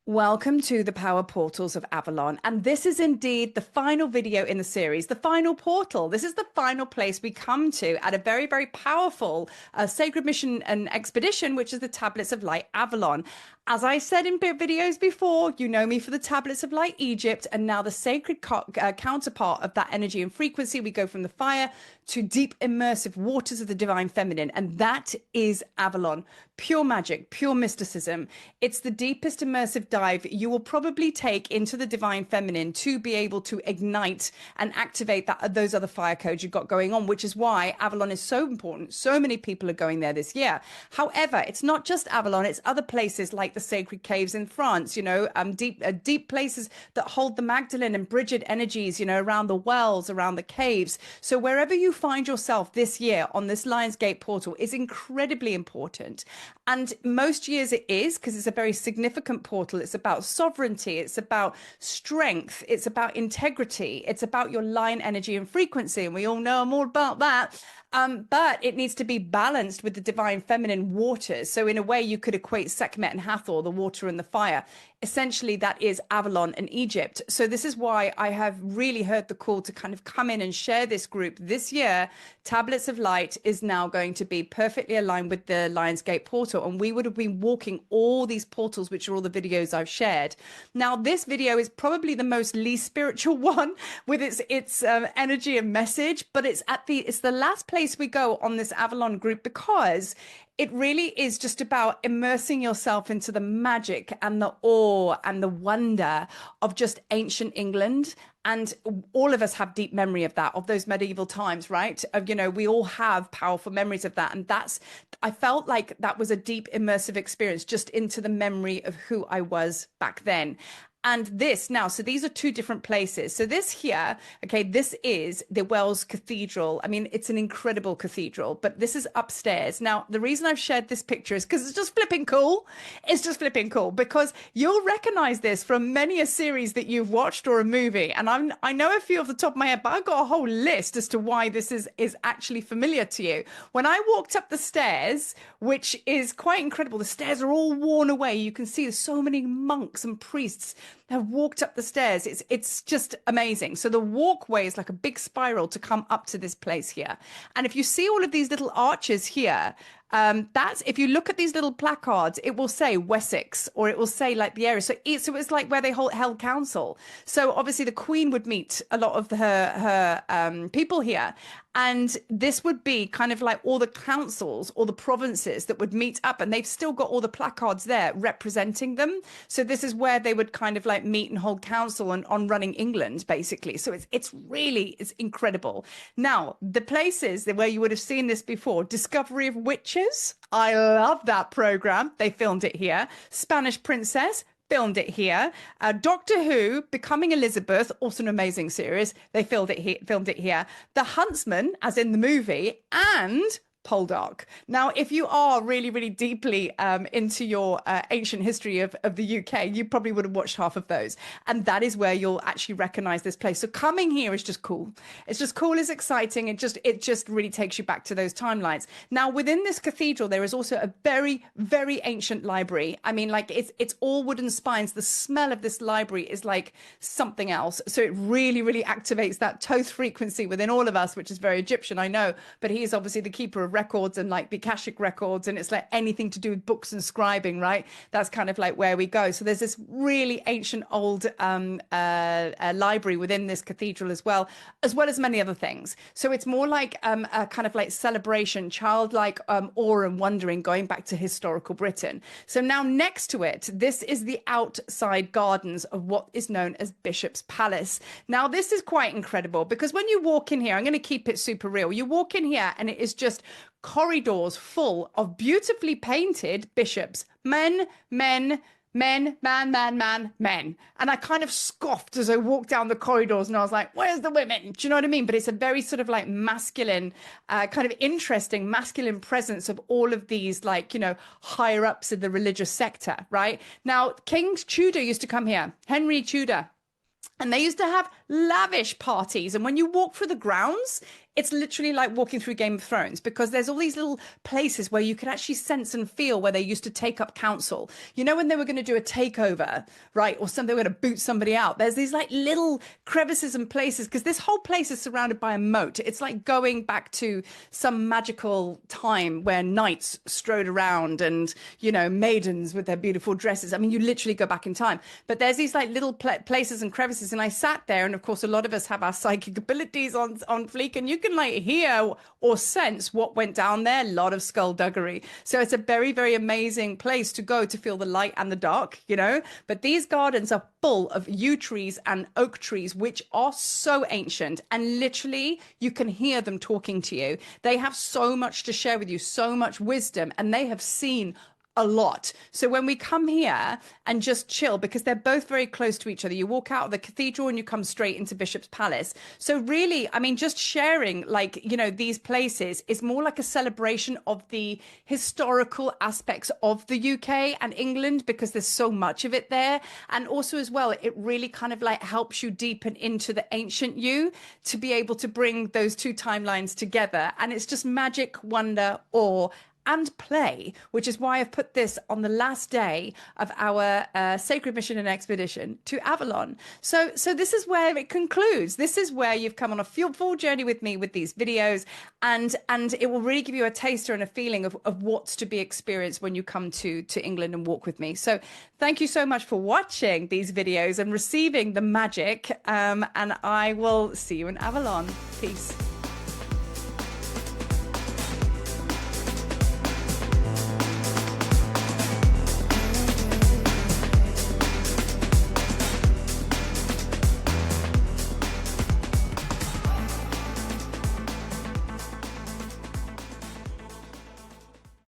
Welcome to the Power Portals of Avalon. And this is indeed the final video in the series, the final portal. This is the final place we come to at a very, very powerful sacred mission and expedition, which is the Tablets of Light Avalon. As I said in videos before, you know me for the Tablets of Light Egypt, and now the sacred counterpart of that energy and frequency. We go from the fire to deep immersive waters of the divine feminine, and that is Avalon. Pure magic, pure mysticism. It's the deepest immersive dive you will probably take into the divine feminine to be able to ignite and activate those other fire codes you've got going on, which is why Avalon is so important. So many people are going there this year. However, it's not just Avalon, it's other places like the sacred caves in France, deep places that hold the Magdalene and Bridget energies, around the wells, around the caves. So wherever you find yourself this year on this Lionsgate portal is incredibly important. And most years it is, because it's a very significant portal. It's about sovereignty. It's about strength. It's about integrity. It's about your line energy and frequency. And we all know more about that. But it needs to be balanced with the divine feminine waters. So in a way, you could equate Sekhmet and Hathor, the water and the fire. Essentially, that is Avalon and Egypt. So this is why I have really heard the call to kind of come in and share this group this year. Tablets of Light is now going to be perfectly aligned with the Lionsgate portal. And we would have been walking all these portals, which are all the videos I've shared. Now, this video is probably the most least spiritual one with its energy and message, but it's the last place we go on this Avalon group because it really is just about immersing yourself into the magic and the awe and the wonder of just ancient England. And all of us have deep memory of that, of those medieval times, right? We all have powerful memories of that. And I felt like that was a deep immersive experience just into the memory of who I was back then. And this now, so these are two different places. So this here, okay, this is the Wells Cathedral. I mean, it's an incredible cathedral, but this is upstairs. Now, the reason I've shared this picture is because it's just flipping cool. It's just flipping cool because you'll recognize this from many a series that you've watched or a movie. And I know a few off the top of my head, but I've got a whole list as to why this is actually familiar to you. When I walked up the stairs, which is quite incredible, the stairs are all worn away. You can see there's so many monks and priests have walked up the stairs. It's just amazing. So the walkway is like a big spiral to come up to this place here. And if you see all of these little arches here, that's if you look at these little placards, it will say Wessex or it will say like the area. So it's like where they held council. So obviously the Queen would meet a lot of her people here. And this would be kind of like all the councils or the provinces that would meet up, and they've still got all the placards there representing them. So this is where they would kind of like meet and hold council on running England, basically. So it's incredible. Now, the places where you would have seen this before, Discovery of Witches. I love that program. They filmed it here. Spanish Princess. Filmed it here. Doctor Who, Becoming Elizabeth, also an amazing series. They filmed it here. The Huntsman, as in the movie, and Poldark. Now, if you are really, really deeply into your ancient history of the UK, you probably would have watched half of those. And that is where you'll actually recognize this place. So coming here is just cool. It's just cool, it's exciting. It just really takes you back to those timelines. Now, within this cathedral, there is also a very, very ancient library. I mean, like it's all wooden spines. The smell of this library is like something else. So it really, really activates that Thoth frequency within all of us, which is very Egyptian, I know. But he is obviously the keeper of records and like the Akashic records, and it's like anything to do with books and scribing, right? That's kind of like where we go. So there's this really ancient old library within this cathedral as well as many other things. So it's more like a kind of like celebration, childlike awe and wondering, going back to historical Britain. So now next to it, this is the outside gardens of what is known as Bishop's Palace. Now this is quite incredible because when you walk in here, I'm going to keep it super real. You walk in here and it is just corridors full of beautifully painted bishops, men. And I kind of scoffed as I walked down the corridors and I was like, where's the women? Do you know what I mean? But it's a very sort of like masculine, kind of interesting masculine presence of all of these, like, higher ups in the religious sector, right? Now, King Tudor used to come here, Henry Tudor. And they used to have lavish parties. And when you walk through the grounds, it's literally like walking through Game of Thrones, because there's all these little places where you can actually sense and feel where they used to take up counsel. You know, when they were going to do a takeover, right? Or something, they were going to boot somebody out. There's these like little crevices and places, because this whole place is surrounded by a moat. It's like going back to some magical time where knights strode around and, you know, maidens with their beautiful dresses. I mean, you literally go back in time. But there's these like little places and crevices. And I sat there, and of course, a lot of us have our psychic abilities on fleek, and you can like hear or sense what went down there. A lot of skullduggery. So it's a very, very amazing place to go to feel the light and the dark, you know. But these gardens are full of yew trees and oak trees, which are so ancient, and literally you can hear them talking to you. They have so much to share with you, so much wisdom, and they have seen a lot. So when we come here and just chill, because they're both very close to each other, you walk out of the cathedral and you come straight into Bishop's Palace. So really, I mean, just sharing, like, you know, these places is more like a celebration of the historical aspects of the UK and England, because there's so much of it there. And also as well, it really kind of like helps you deepen into the ancient you to be able to bring those two timelines together. And it's just magic, wonder, awe, and play, which is why I've put this on the last day of our sacred mission and expedition to Avalon. So this is where it concludes. This is where you've come on a full journey with me with these videos, and it will really give you a taster and a feeling of what's to be experienced when you come to England and walk with me. So thank you so much for watching these videos and receiving the magic, and I will see you in Avalon. Peace.